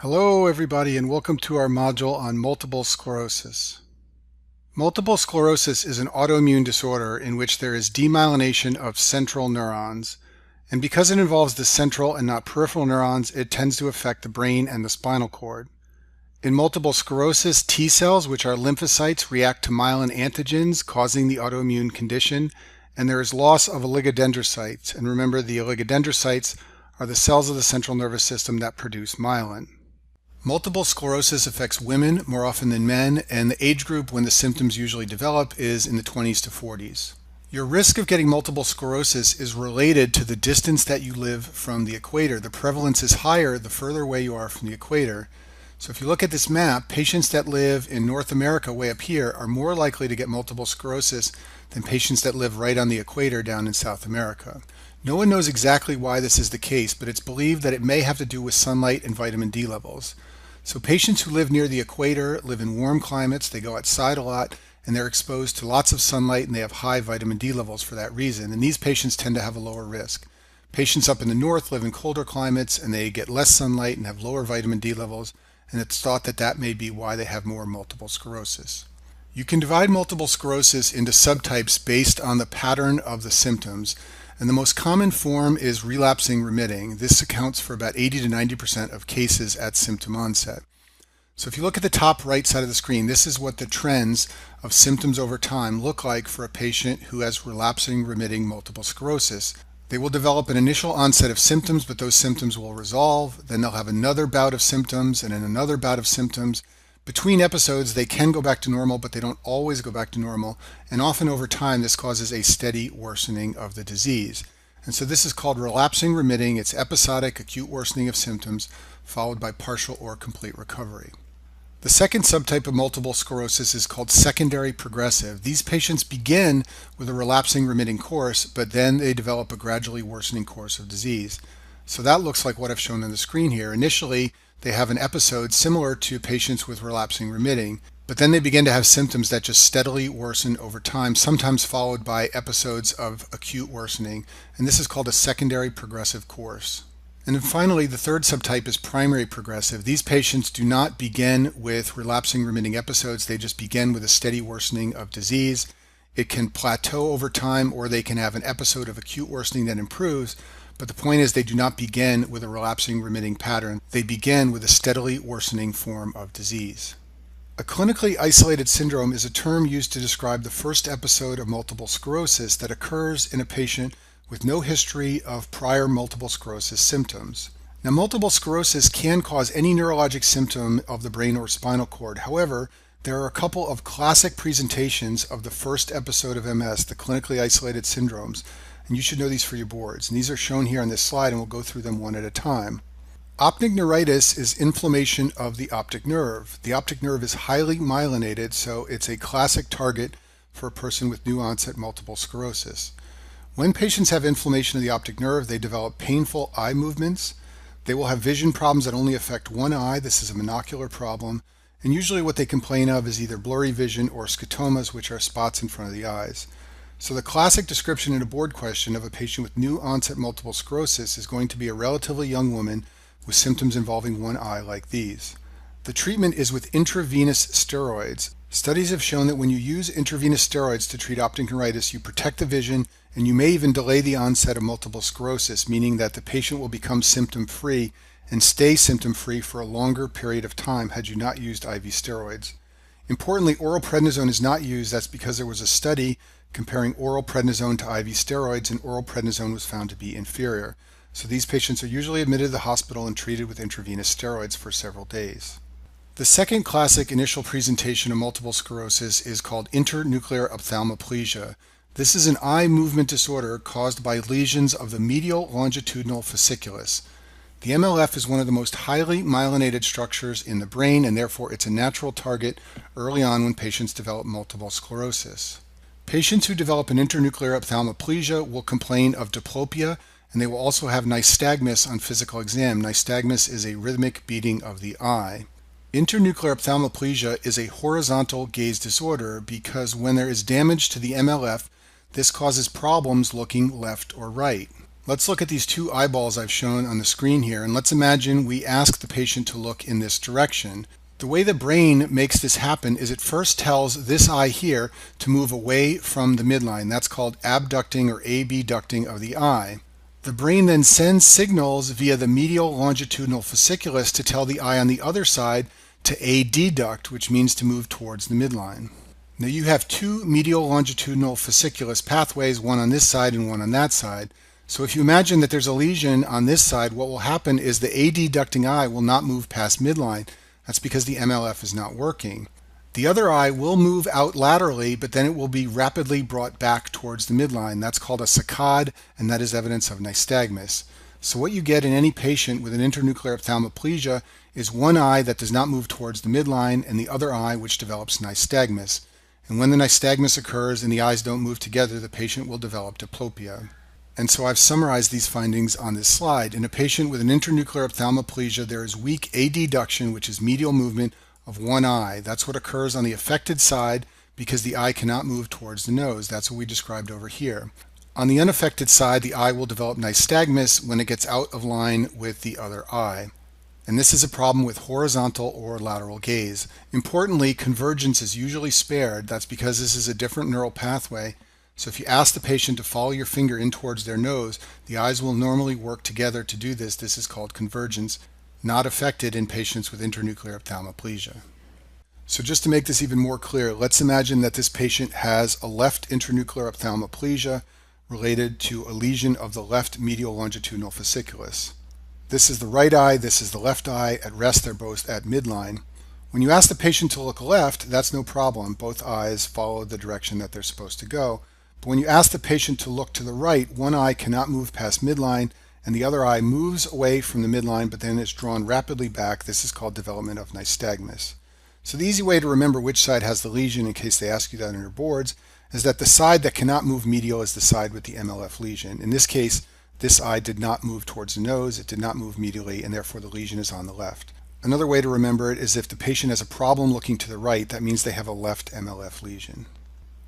Hello everybody and welcome to our module on multiple sclerosis. Multiple sclerosis is an autoimmune disorder in which there is demyelination of central neurons, and because it involves the central and not peripheral neurons, it tends to affect the brain and the spinal cord. In multiple sclerosis, T cells, which are lymphocytes, react to myelin antigens, causing the autoimmune condition, and there is loss of oligodendrocytes. And remember, the oligodendrocytes are the cells of the central nervous system that produce myelin. Multiple sclerosis affects women more often than men, and the age group when the symptoms usually develop is in the 20s to 40s. Your risk of getting multiple sclerosis is related to the distance that you live from the equator. The prevalence is higher the further away you are from the equator. So if you look at this map, patients that live in North America way up here are more likely to get multiple sclerosis than patients that live right on the equator down in South America. No one knows exactly why this is the case, but it's believed that it may have to do with sunlight and vitamin D levels. So patients who live near the equator live in warm climates, they go outside a lot, and they're exposed to lots of sunlight, and they have high vitamin D levels for that reason. And these patients tend to have a lower risk. Patients up in the north live in colder climates, and they get less sunlight and have lower vitamin D levels, and it's thought that that may be why they have more multiple sclerosis. You can divide multiple sclerosis into subtypes based on the pattern of the symptoms. And the most common form is relapsing remitting. This accounts for about 80 to 90% of cases at symptom onset. So if you look at the top right side of the screen, this is what the trends of symptoms over time look like for a patient who has relapsing remitting multiple sclerosis. They will develop an initial onset of symptoms, but those symptoms will resolve. Then they'll have another bout of symptoms and then another bout of symptoms. Between episodes, they can go back to normal, but they don't always go back to normal. And often over time, this causes a steady worsening of the disease. And so this is called relapsing remitting. It's episodic acute worsening of symptoms followed by partial or complete recovery. The second subtype of multiple sclerosis is called secondary progressive. These patients begin with a relapsing remitting course, but then they develop a gradually worsening course of disease. So that looks like what I've shown on the screen here. Initially, they have an episode similar to patients with relapsing remitting, but then they begin to have symptoms that just steadily worsen over time, sometimes followed by episodes of acute worsening, and this is called a secondary progressive course. And then finally, the third subtype is primary progressive. These patients do not begin with relapsing remitting episodes, they just begin with a steady worsening of disease. It can plateau over time, or they can have an episode of acute worsening that improves. But the point is they do not begin with a relapsing remitting pattern. They begin with a steadily worsening form of disease. A clinically isolated syndrome is a term used to describe the first episode of multiple sclerosis that occurs in a patient with no history of prior multiple sclerosis symptoms. Now, multiple sclerosis can cause any neurologic symptom of the brain or spinal cord. However, there are a couple of classic presentations of the first episode of MS, the clinically isolated syndromes, and you should know these for your boards. And these are shown here on this slide, and we'll go through them one at a time. Optic neuritis is inflammation of the optic nerve. The optic nerve is highly myelinated, so it's a classic target for a person with new onset multiple sclerosis. When patients have inflammation of the optic nerve, they develop painful eye movements. They will have vision problems that only affect one eye. This is a monocular problem. And usually what they complain of is either blurry vision or scotomas, which are spots in front of the eyes. So the classic description in a board question of a patient with new onset multiple sclerosis is going to be a relatively young woman with symptoms involving one eye like these. The treatment is with intravenous steroids. Studies have shown that when you use intravenous steroids to treat optic neuritis, you protect the vision and you may even delay the onset of multiple sclerosis, meaning that the patient will become symptom-free and stay symptom-free for a longer period of time had you not used IV steroids. Importantly, oral prednisone is not used. That's because there was a study comparing oral prednisone to IV steroids, and oral prednisone was found to be inferior. So these patients are usually admitted to the hospital and treated with intravenous steroids for several days. The second classic initial presentation of multiple sclerosis is called internuclear ophthalmoplegia. This is an eye movement disorder caused by lesions of the medial longitudinal fasciculus. The MLF is one of the most highly myelinated structures in the brain, and therefore it's a natural target early on when patients develop multiple sclerosis. Patients who develop an internuclear ophthalmoplegia will complain of diplopia, and they will also have nystagmus on physical exam. Nystagmus is a rhythmic beating of the eye. Internuclear ophthalmoplegia is a horizontal gaze disorder because when there is damage to the MLF, this causes problems looking left or right. Let's look at these two eyeballs I've shown on the screen here, and let's imagine we ask the patient to look in this direction. The way the brain makes this happen is it first tells this eye here to move away from the midline. That's called abducting or abducting of the eye. The brain then sends signals via the medial longitudinal fasciculus to tell the eye on the other side to adduct, which means to move towards the midline. Now you have two medial longitudinal fasciculus pathways, one on this side and one on that side. So if you imagine that there's a lesion on this side, what will happen is the adducting eye will not move past midline. That's because the MLF is not working. The other eye will move out laterally, but then it will be rapidly brought back towards the midline. That's called a saccade, and that is evidence of nystagmus. So what you get in any patient with an internuclear ophthalmoplegia is one eye that does not move towards the midline and the other eye which develops nystagmus. And when the nystagmus occurs and the eyes don't move together, the patient will develop diplopia. And so I've summarized these findings on this slide. In a patient with an internuclear ophthalmoplegia, there is weak adduction, which is medial movement of one eye. That's what occurs on the affected side because the eye cannot move towards the nose. That's what we described over here. On the unaffected side, the eye will develop nystagmus when it gets out of line with the other eye. And this is a problem with horizontal or lateral gaze. Importantly, convergence is usually spared. That's because this is a different neural pathway. So if you ask the patient to follow your finger in towards their nose, the eyes will normally work together to do this. This is called convergence, not affected in patients with internuclear ophthalmoplegia. So just to make this even more clear, let's imagine that this patient has a left internuclear ophthalmoplegia related to a lesion of the left medial longitudinal fasciculus. This is the right eye, this is the left eye. At rest, they're both at midline. When you ask the patient to look left, that's no problem. Both eyes follow the direction that they're supposed to go. But when you ask the patient to look to the right, one eye cannot move past midline and the other eye moves away from the midline, but then it's drawn rapidly back. This is called development of nystagmus. So the easy way to remember which side has the lesion, in case they ask you that on your boards, is that the side that cannot move medial is the side with the MLF lesion. In this case, this eye did not move towards the nose, it did not move medially, and therefore the lesion is on the left. Another way to remember it is if the patient has a problem looking to the right, that means they have a left MLF lesion.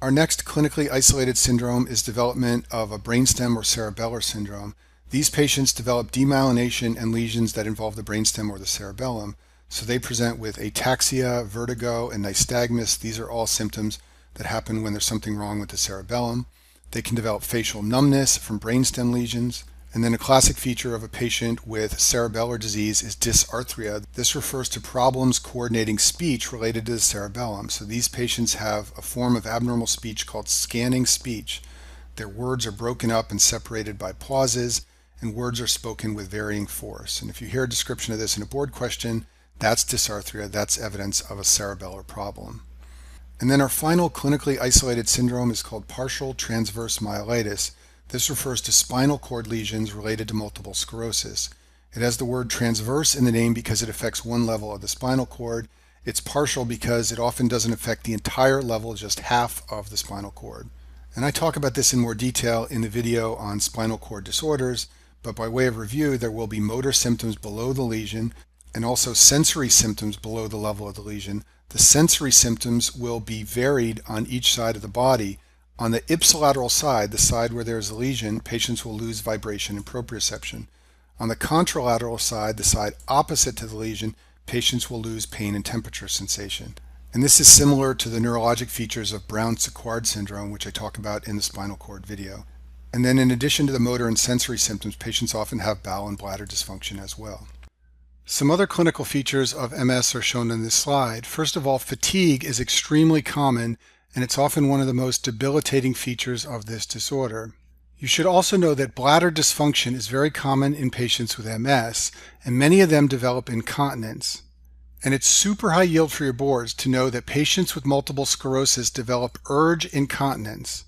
Our next clinically isolated syndrome is development of a brainstem or cerebellar syndrome. These patients develop demyelination and lesions that involve the brainstem or the cerebellum. So they present with ataxia, vertigo, and nystagmus. These are all symptoms that happen when there's something wrong with the cerebellum. They can develop facial numbness from brainstem lesions. And then a classic feature of a patient with cerebellar disease is dysarthria. This refers to problems coordinating speech related to the cerebellum. So these patients have a form of abnormal speech called scanning speech. Their words are broken up and separated by pauses, and words are spoken with varying force. And if you hear a description of this in a board question, that's dysarthria. That's evidence of a cerebellar problem. And then our final clinically isolated syndrome is called partial transverse myelitis. This refers to spinal cord lesions related to multiple sclerosis. It has the word transverse in the name because it affects one level of the spinal cord. It's partial because it often doesn't affect the entire level, just half of the spinal cord. And I talk about this in more detail in the video on spinal cord disorders, but by way of review, there will be motor symptoms below the lesion and also sensory symptoms below the level of the lesion. The sensory symptoms will be varied on each side of the body. On the ipsilateral side, the side where there is a lesion, patients will lose vibration and proprioception. On the contralateral side, the side opposite to the lesion, patients will lose pain and temperature sensation. And this is similar to the neurologic features of Brown-Séquard syndrome, which I talk about in the spinal cord video. And then in addition to the motor and sensory symptoms, patients often have bowel and bladder dysfunction as well. Some other clinical features of MS are shown in this slide. First of all, fatigue is extremely common, and it's often one of the most debilitating features of this disorder. You should also know that bladder dysfunction is very common in patients with MS, and many of them develop incontinence. And it's super high yield for your boards to know that patients with multiple sclerosis develop urge incontinence.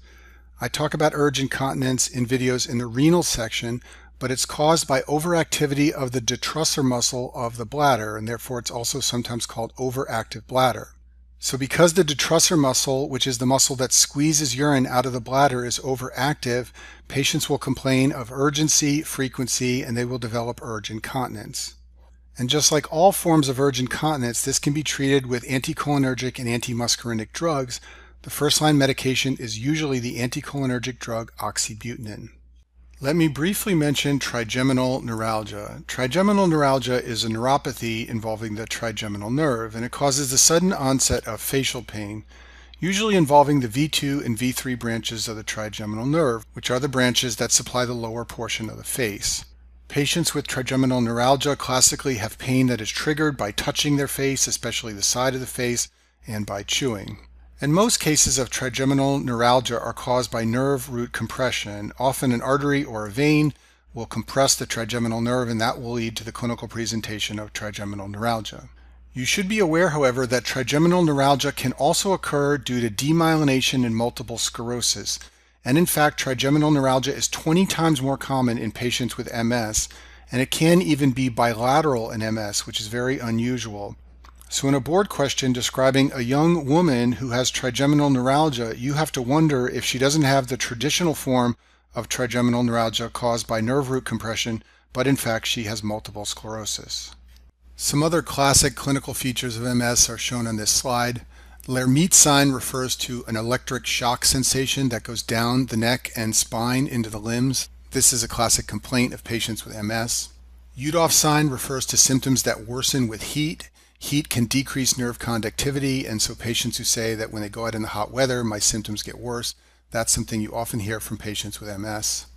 I talk about urge incontinence in videos in the renal section, but it's caused by overactivity of the detrusor muscle of the bladder, and therefore it's also sometimes called overactive bladder. So because the detrusor muscle, which is the muscle that squeezes urine out of the bladder, is overactive, patients will complain of urgency, frequency, and they will develop urge incontinence. And just like all forms of urge incontinence, this can be treated with anticholinergic and antimuscarinic drugs. The first-line medication is usually the anticholinergic drug oxybutynin. Let me briefly mention trigeminal neuralgia. Trigeminal neuralgia is a neuropathy involving the trigeminal nerve, and it causes the sudden onset of facial pain, usually involving the V2 and V3 branches of the trigeminal nerve, which are the branches that supply the lower portion of the face. Patients with trigeminal neuralgia classically have pain that is triggered by touching their face, especially the side of the face, and by chewing. And most cases of trigeminal neuralgia are caused by nerve root compression. Often an artery or a vein will compress the trigeminal nerve, and that will lead to the clinical presentation of trigeminal neuralgia. You should be aware, however, that trigeminal neuralgia can also occur due to demyelination and multiple sclerosis. And in fact, trigeminal neuralgia is 20 times more common in patients with MS, and it can even be bilateral in MS, which is very unusual. So in a board question describing a young woman who has trigeminal neuralgia, you have to wonder if she doesn't have the traditional form of trigeminal neuralgia caused by nerve root compression, but in fact she has multiple sclerosis. Some other classic clinical features of MS are shown on this slide. Lhermitte sign refers to an electric shock sensation that goes down the neck and spine into the limbs. This is a classic complaint of patients with MS. Udolph sign refers to symptoms that worsen with heat. Heat can decrease nerve conductivity, and so patients who say that when they go out in the hot weather, my symptoms get worse, that's something you often hear from patients with MS.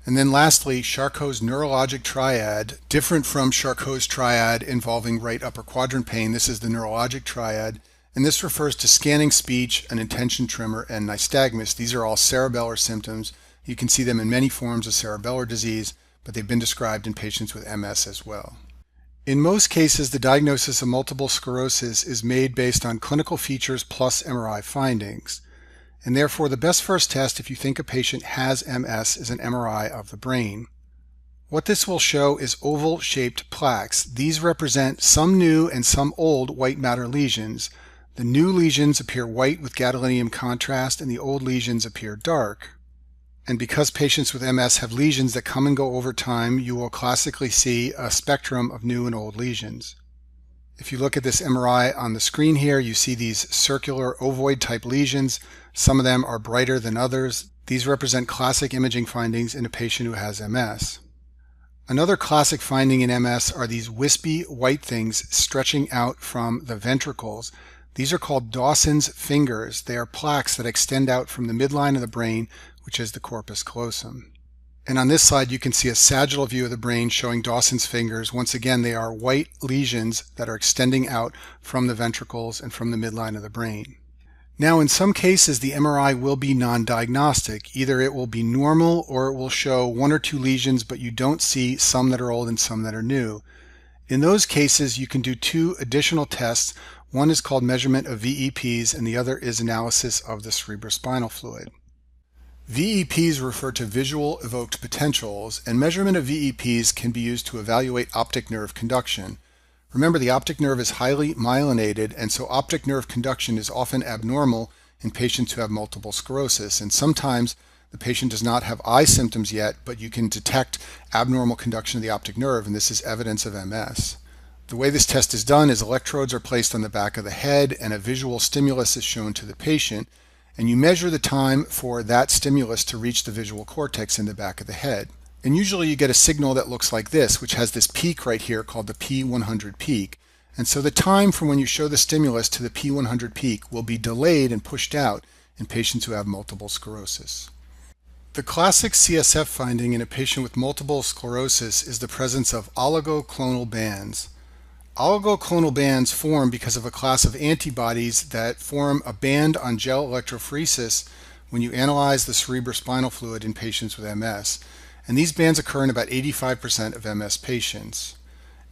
And then lastly, Charcot's neurologic triad, different from Charcot's triad involving right upper quadrant pain. This is the neurologic triad, and this refers to scanning speech, an intention tremor, and nystagmus. These are all cerebellar symptoms. You can see them in many forms of cerebellar disease, but they've been described in patients with MS as well. In most cases, the diagnosis of multiple sclerosis is made based on clinical features plus MRI findings. And therefore, the best first test if you think a patient has MS is an MRI of the brain. What this will show is oval-shaped plaques. These represent some new and some old white matter lesions. The new lesions appear white with gadolinium contrast, and the old lesions appear dark. And because patients with MS have lesions that come and go over time, you will classically see a spectrum of new and old lesions. If you look at this MRI on the screen here, you see these circular ovoid type lesions. Some of them are brighter than others. These represent classic imaging findings in a patient who has MS. Another classic finding in MS are these wispy white things stretching out from the ventricles. These are called Dawson's fingers. They are plaques that extend out from the midline of the brain, which is the corpus callosum. And on this slide you can see a sagittal view of the brain showing Dawson's fingers. Once again, they are white lesions that are extending out from the ventricles and from the midline of the brain. Now in some cases the MRI will be non-diagnostic. Either it will be normal or it will show one or two lesions, but you don't see some that are old and some that are new. In those cases you can do two additional tests. One is called measurement of VEPs and the other is analysis of the cerebrospinal fluid. VEPs refer to visual evoked potentials, and measurement of VEPs can be used to evaluate optic nerve conduction. Remember, the optic nerve is highly myelinated, and so optic nerve conduction is often abnormal in patients who have multiple sclerosis. And sometimes the patient does not have eye symptoms yet, but you can detect abnormal conduction of the optic nerve, and this is evidence of MS. The way this test is done is electrodes are placed on the back of the head, and a visual stimulus is shown to the patient. And you measure the time for that stimulus to reach the visual cortex in the back of the head. And usually you get a signal that looks like this, which has this peak right here called the P100 peak. And so the time from when you show the stimulus to the P100 peak will be delayed and pushed out in patients who have multiple sclerosis. The classic CSF finding in a patient with multiple sclerosis is the presence of oligoclonal bands. Oligoclonal bands form because of a class of antibodies that form a band on gel electrophoresis when you analyze the cerebrospinal fluid in patients with MS. And these bands occur in about 85% of MS patients.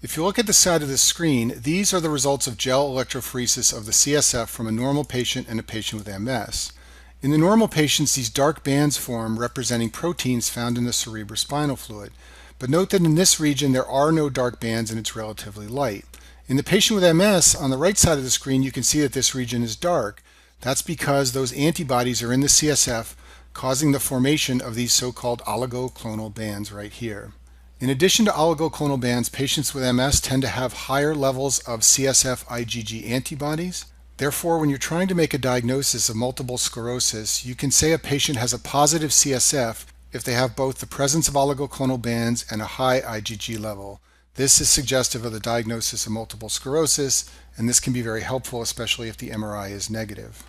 If you look at the side of the screen, these are the results of gel electrophoresis of the CSF from a normal patient and a patient with MS. In the normal patients, these dark bands form representing proteins found in the cerebrospinal fluid. But note that in this region there are no dark bands and it's relatively light. In the patient with MS, on the right side of the screen, you can see that this region is dark. That's because those antibodies are in the CSF, causing the formation of these so-called oligoclonal bands right here. In addition to oligoclonal bands, patients with MS tend to have higher levels of CSF IgG antibodies. Therefore, when you're trying to make a diagnosis of multiple sclerosis, you can say a patient has a positive CSF if they have both the presence of oligoclonal bands and a high IgG level. This is suggestive of the diagnosis of multiple sclerosis, and this can be very helpful, especially if the MRI is negative.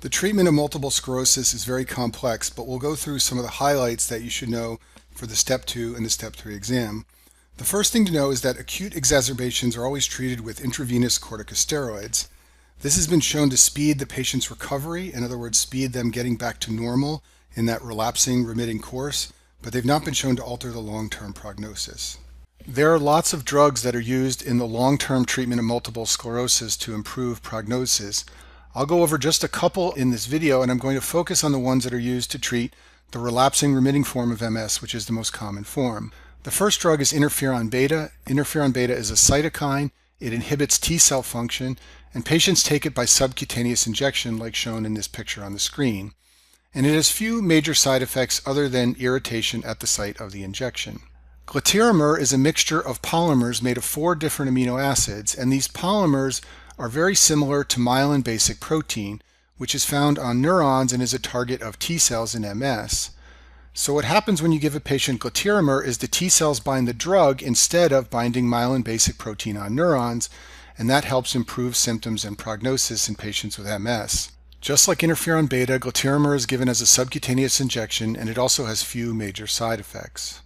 The treatment of multiple sclerosis is very complex, but we'll go through some of the highlights that you should know for the Step 2 and the Step 3 exam. The first thing to know is that acute exacerbations are always treated with intravenous corticosteroids. This has been shown to speed the patient's recovery, in other words, speed them getting back to normal in that relapsing remitting course, but they've not been shown to alter the long-term prognosis. There are lots of drugs that are used in the long-term treatment of multiple sclerosis to improve prognosis. I'll go over just a couple in this video, and I'm going to focus on the ones that are used to treat the relapsing remitting form of MS, which is the most common form. The first drug is interferon beta. Interferon beta is a cytokine. It inhibits T cell function, and patients take it by subcutaneous injection like shown in this picture on the screen. And it has few major side effects other than irritation at the site of the injection. Glatiramer is a mixture of polymers made of 4 different amino acids, and these polymers are very similar to myelin basic protein, which is found on neurons and is a target of T cells in MS. So what happens when you give a patient glatiramer is the T cells bind the drug instead of binding myelin basic protein on neurons, and that helps improve symptoms and prognosis in patients with MS. Just like interferon beta, glatiramer is given as a subcutaneous injection, and it also has few major side effects.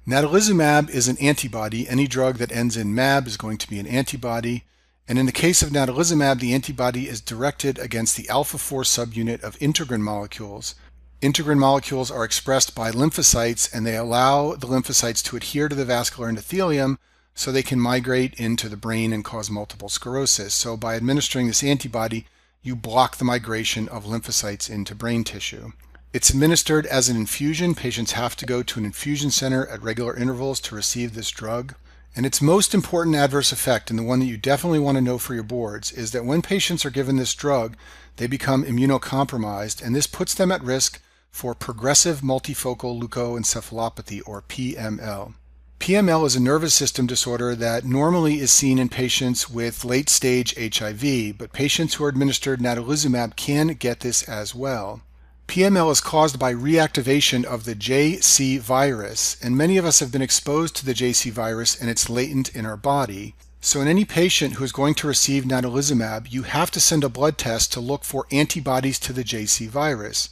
Natalizumab is an antibody. Any drug that ends in mab is going to be an antibody. And in the case of natalizumab, the antibody is directed against the alpha-4 subunit of integrin molecules. Integrin molecules are expressed by lymphocytes, and they allow the lymphocytes to adhere to the vascular endothelium so they can migrate into the brain and cause multiple sclerosis. So by administering this antibody, you block the migration of lymphocytes into brain tissue. It's administered as an infusion. Patients have to go to an infusion center at regular intervals to receive this drug. And its most important adverse effect, and the one that you definitely want to know for your boards, is that when patients are given this drug, they become immunocompromised, and this puts them at risk for progressive multifocal leukoencephalopathy, or PML. PML is a nervous system disorder that normally is seen in patients with late-stage HIV, but patients who are administered natalizumab can get this as well. PML is caused by reactivation of the JC virus, and many of us have been exposed to the JC virus and it's latent in our body. So in any patient who is going to receive natalizumab, you have to send a blood test to look for antibodies to the JC virus.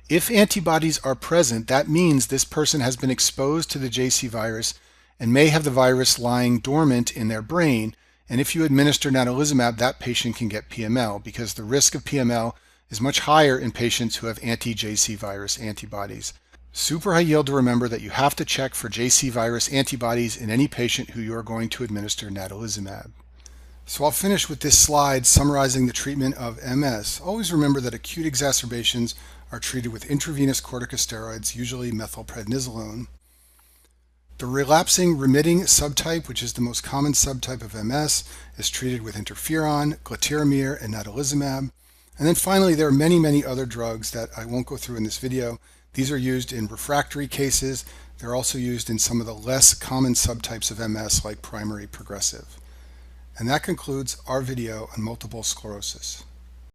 If antibodies are present, that means this person has been exposed to the JC virus and may have the virus lying dormant in their brain, and if you administer natalizumab, that patient can get PML because the risk of PML is much higher in patients who have anti-JC virus antibodies. Super high yield to remember that you have to check for JC virus antibodies in any patient who you are going to administer natalizumab. So I'll finish with this slide summarizing the treatment of MS. Always remember that acute exacerbations are treated with intravenous corticosteroids, usually methylprednisolone. The relapsing remitting subtype, which is the most common subtype of MS, is treated with interferon, glatiramer, and natalizumab. And then finally, there are many other drugs that I won't go through in this video. These are used in refractory cases. They're also used in some of the less common subtypes of MS like primary progressive. And that concludes our video on multiple sclerosis.